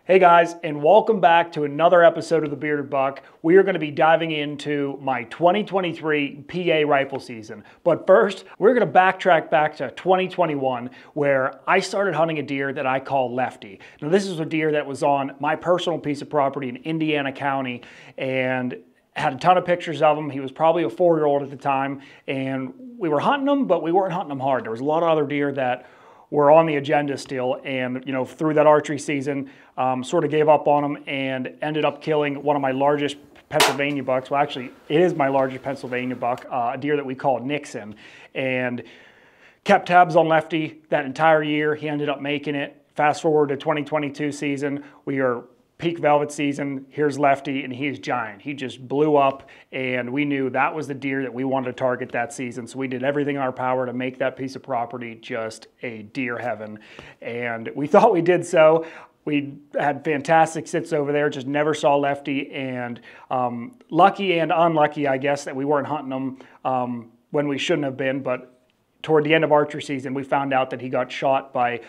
Hey guys, and welcome back to another episode of The Bearded Buck. We are going to be diving into my 2023 PA rifle season. But first, we're going to backtrack back to 2021, where I started hunting a deer that I call Lefty. Now, this is a deer that was on my personal piece of property in Indiana County, and had a ton of pictures of him. He was probably a 4-year-old at the time, and we were hunting him, but we weren't hunting him hard. There was a lot of other deer that were on the agenda still, and through that archery season, sort of gave up on them and ended up killing one of my largest Pennsylvania bucks. Well, actually, it is my largest Pennsylvania buck, a deer that we call Nixon, and kept tabs on Lefty that entire year. He ended up making it. Fast forward to 2022 season, we are peak velvet season. Here's Lefty, and he's giant. He just blew up, and we knew that was the deer that we wanted to target that season. So we did everything in our power to make that piece of property just a deer heaven, and we thought we did so. We had fantastic sits over there, just never saw Lefty, and lucky and unlucky, I guess, that we weren't hunting him when we shouldn't have been. But toward the end of archery season, we found out that he got shot by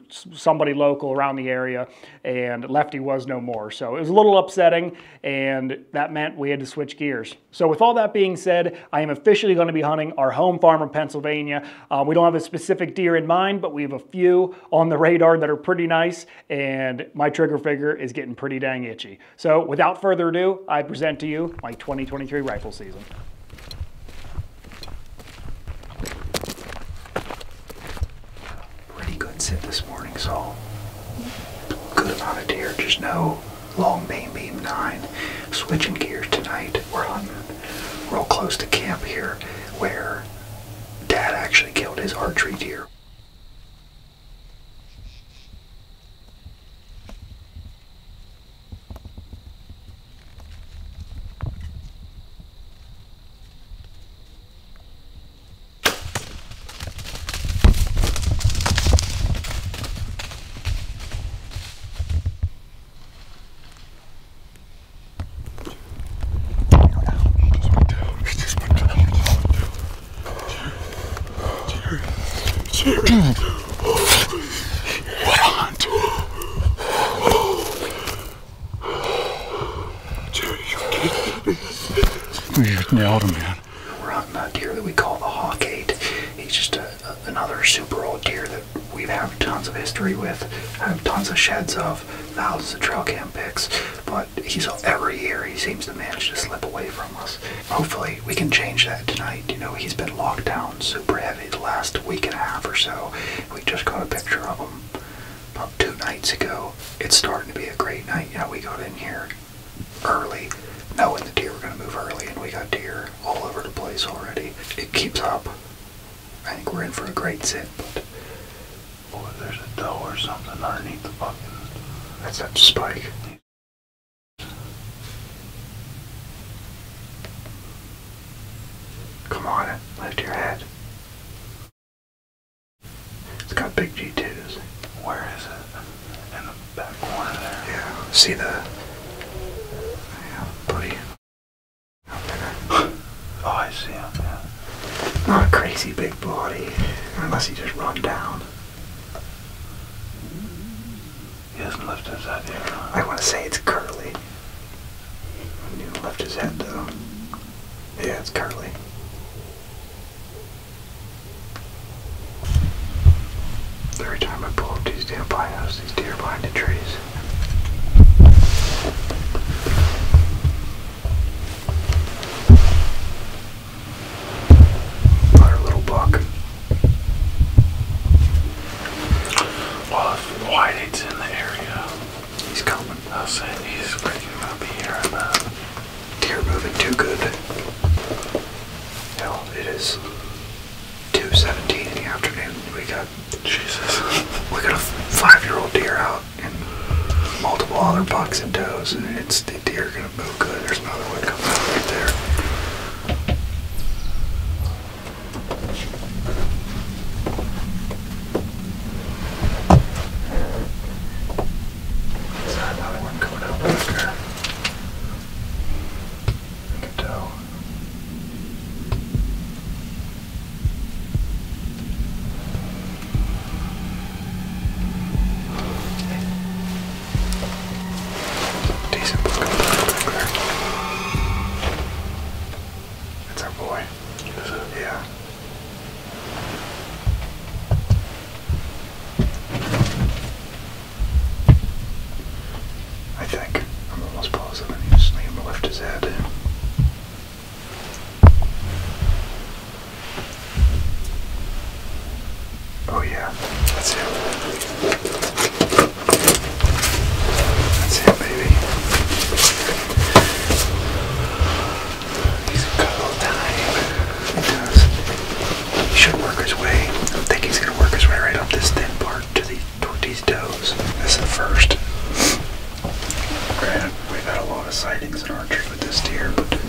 somebody local around the area, and Lefty was no more. So it was a little upsetting, and that meant we had to switch gears. So with all that being said, I am officially going to be hunting our home farm in Pennsylvania. We don't have a specific deer in mind, but we have a few on the radar that are pretty nice, and my trigger finger is getting pretty dang itchy. So without further ado, I present to you my 2023 rifle season. Sit this morning, so good amount of deer, just no long main beam 9. Switching gears tonight, we're hunting real close to camp here where Dad actually killed his archery deer. What a hunt! You nailed him, man. We're hunting a deer that we call the Hawk 8. He's just another super old deer that we've had tons of history with, have tons of sheds of, thousands of trail cam pics, but every year he seems to manage to slip away from us. Hopefully we can change that tonight. He's been locked down super heavy the last week and a half or so. We just got a picture of him about 2 nights ago. It's starting to be a great night. We got in here early, knowing the deer were going to move early, and we got deer all over the place already. It keeps up. I think we're in for a great sit, but boy, there's a doe or something underneath the fucking... That's that spike. Come on, lift your head. It's got big G2s. Where is it? In the back corner there. Yeah, see the... Yeah, buddy. Out there. Oh, I see him, yeah. Not a crazy big body, unless he just run down. He hasn't lifted his head yet. I want to say it's curly. He didn't lift his head though. Yeah, it's curly. Every time I pull up these damn binos, these deer behind the trees. Another little buck. Well, if White-8's in the area, He's coming. I'll say he's freaking gonna be here, I bet. Deer moving too good. Hell, it is 2:17 in the afternoon. We got a 5-year-old deer out and multiple other bucks and does, and the deer gonna move good. There's another one coming out right there. There's another one coming out right there. Like a doe. think. I'm almost positive. You just need him to lift his head. Oh yeah, that's him. That's him, baby. He's got a little time. He does. He should work his way. I think he's gonna work his way right up this thin part to toward these toes. This is the first. Granted, we've had a lot of sightings in archery with this deer, but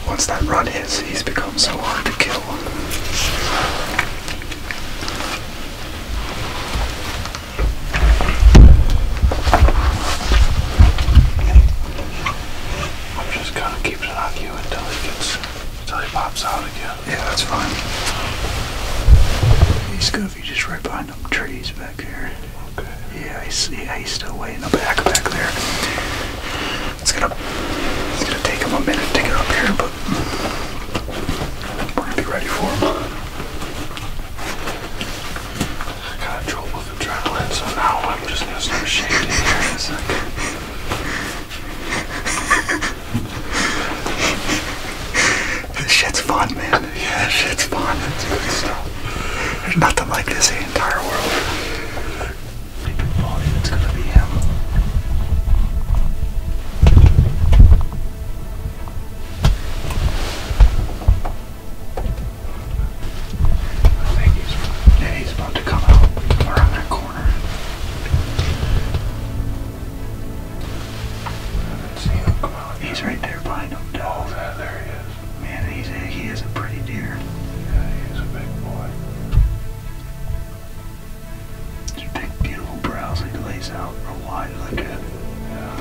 once that run hits, he's become so hard to kill. Pops out again. Yeah, that's fine. He's good if you just right behind them trees back here. Okay. Yeah, he's still way in the back there. It's gonna take him a minute to get up here, but we're gonna be ready for him. I got a jolt with adrenaline, so now I'm just gonna start shaking here in a second. Shit's fun, man. Yeah, shit's fun. It's good stuff. There's nothing like this in the entire world. Pretty big volume. It's gonna be him. I think he's about to come out. Come around that corner. I haven't seen him come out yet. He's right there behind him. Oh, there he is. Man, he is a pretty deer. Yeah, he is a big boy. His big, beautiful brows, he lays out real wide like that. Yeah.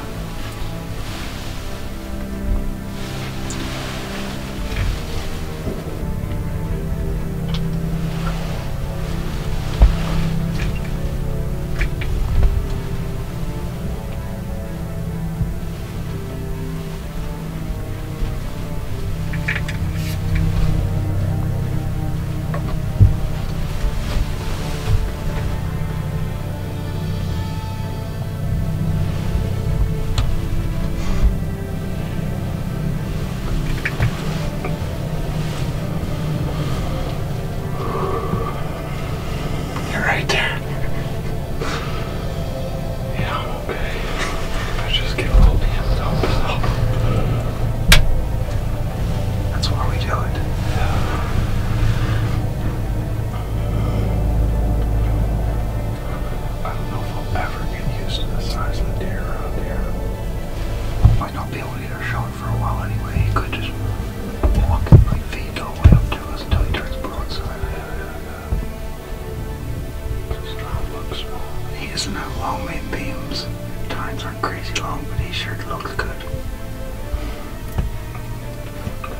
Doesn't have long main beams. Tines aren't crazy long, but he sure looks good.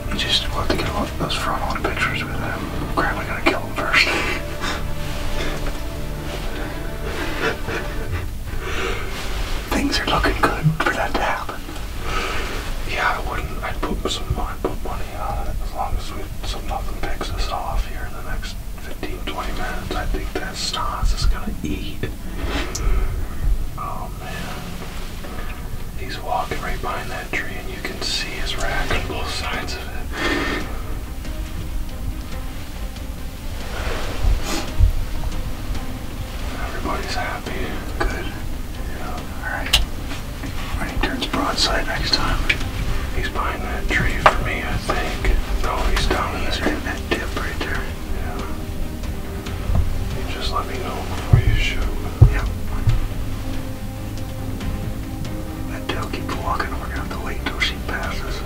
You just will have to get those front on pictures with him. Crap, I gotta kill him first. Things are looking good for that to happen. Yeah, I'd put money on it as long as nothing picks us off here in the next 15-20 minutes. I think that Stas is gonna eat. Oh man. He's walking right behind that tree and you can see his rack on both sides of it. Everybody's happy. Good. Yeah. Alright. When he turns broadside next time. He's behind that tree for me, I think. No, he's down in He's right in that dip right there. Yeah. You just let me know before you shoot. Yep. That tail keeps walking. We're gonna have to wait until she passes.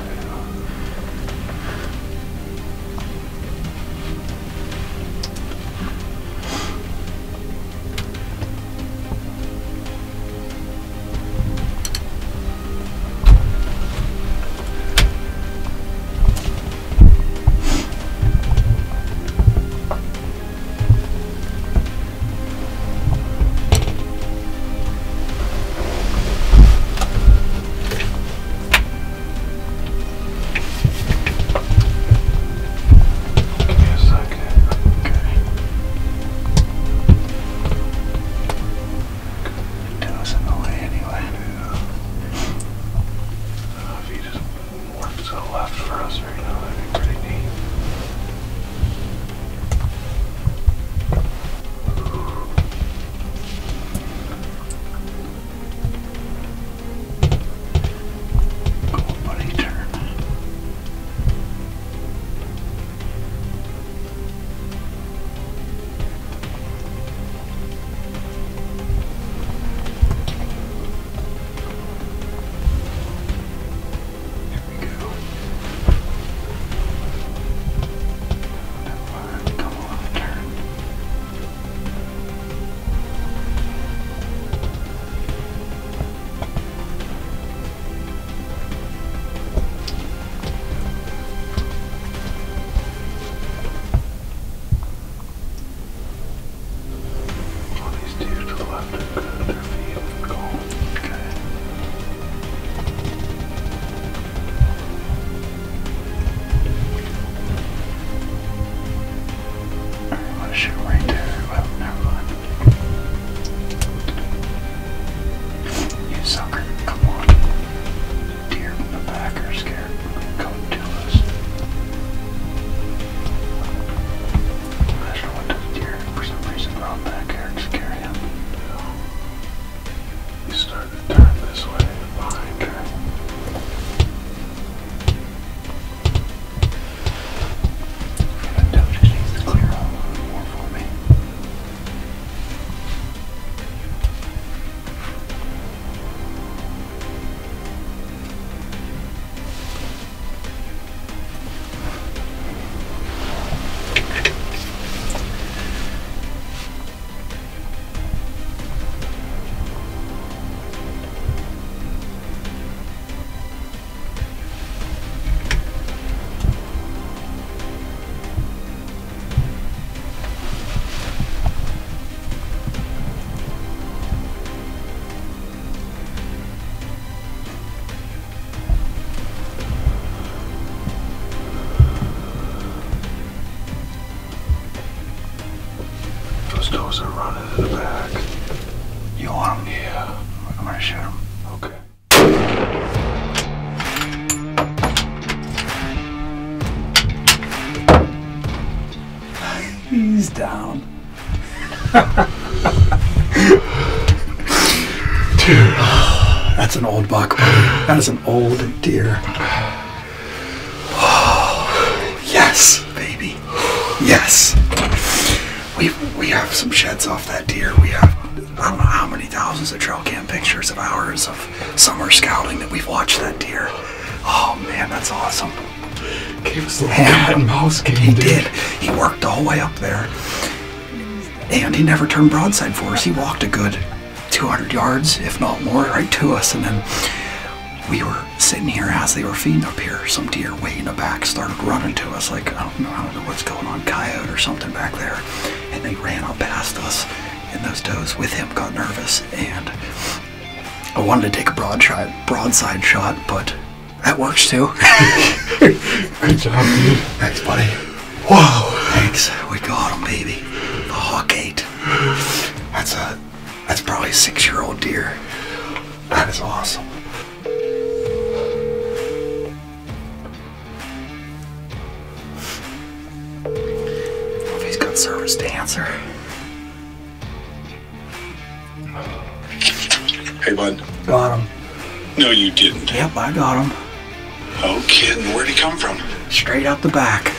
I'm gonna shoot him. Okay. He's down. Dude. That's an old buck, buddy. That is an old deer. Oh, yes, baby. Yes. We have some sheds off that deer. We have, I don't know how many thousands of trail cam pictures of hours of summer scouting that we've watched that deer. Oh man, that's awesome. Gave us a little cat and mouse game, He dude. did. He worked the whole way up there. And he never turned broadside for us. He walked a good 200 yards, if not more, right to us. And then we were sitting here as they were feeding up here. Some deer way in the back started running to us like, I don't know what's going on, coyote or something back there. And they ran up past us. And those does with him got nervous. And I wanted to take a broadside shot, but that works too. Good job, dude. Thanks, buddy. Wow. Thanks. We got him, baby. The Hawk 8. That's probably a 6-year-old deer. That is awesome. Oh, he's got service to answer. Hey, bud. Got him. No, you didn't. Yep, I got him. Oh, kidding. Where'd he come from? Straight out the back.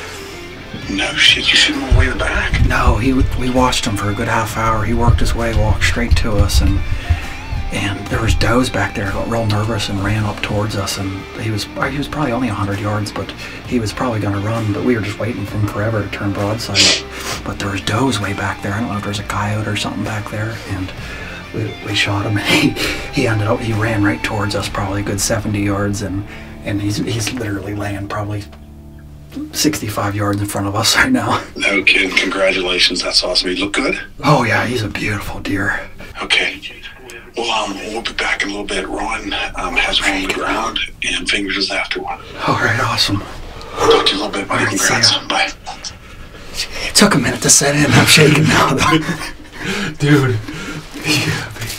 No shit. You shoot him all the way in the back? No, we watched him for a good half hour. He worked his way, walked straight to us, and there was does back there, got real nervous and ran up towards us. And he was probably only 100 yards, but he was probably going to run. But we were just waiting for him forever to turn broadside. But there was does way back there. I don't know if there's a coyote or something back there. And we shot him. And he ran right towards us, probably a good 70 yards, and he's literally laying probably 65 yards in front of us right now. No kidding. Congratulations. That's awesome. He look good? Oh yeah, he's a beautiful deer. Okay. Well, we'll be back in a little bit. Ron has one on the ground, and Fingers is after one. All right, awesome. I'll talk to you a little bit, buddy. All right, see Congrats. ya. Bye. It took a minute to set in. I'm shaking now, though. Dude. Yeah, baby.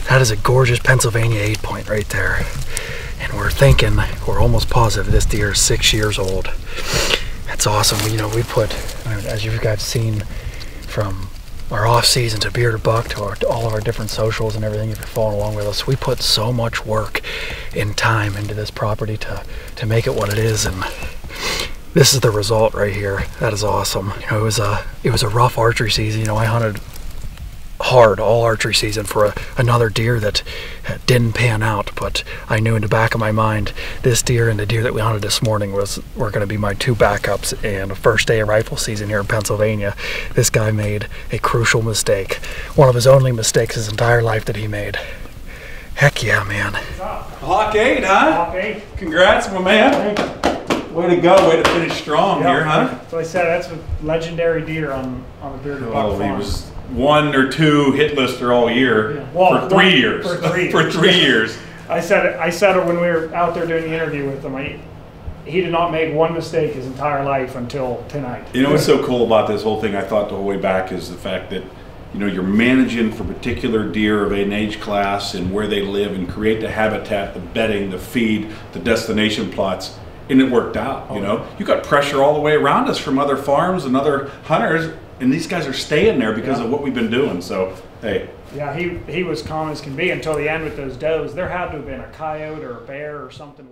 That is a gorgeous Pennsylvania 8-point right there. And we're almost positive this deer is 6 years old. That's awesome. You know, we put, as you guys seen from our off season to Bearded Buck to all of our different socials and everything, if you're following along with us, we put so much work and time into this property to make it what it is, and this is the result right here. That is awesome. You know, it was a rough archery season. You know, I hunted hard all archery season for another deer that didn't pan out, but I knew in the back of my mind this deer and the deer that we hunted this morning were going to be my two backups. And the first day of rifle season here in Pennsylvania, this guy made a crucial mistake, one of his only mistakes his entire life that he made. Heck yeah, man. Hawk 8, huh? Hawk 8. Congrats, my man. Way to go. Way to finish strong here, huh? So I said that's a legendary deer on the Bearded Buck Oh, he farm. was 1 or 2 hit lister all year. Yeah. Well, for 3 years. For 3 years. For 3 years. I said it when we were out there doing the interview with him. He did not make one mistake his entire life until tonight. You know what's so cool about this whole thing, I thought the whole way back, is the fact that, you know, you're managing for particular deer of an age class and where they live and create the habitat, the bedding, the feed, the destination plots, and it worked out, you know. You got pressure all the way around us from other farms and other hunters, and these guys are staying there because of what we've been doing, so, hey. Yeah, he was calm as can be until the end with those does. There had to have been a coyote or a bear or something.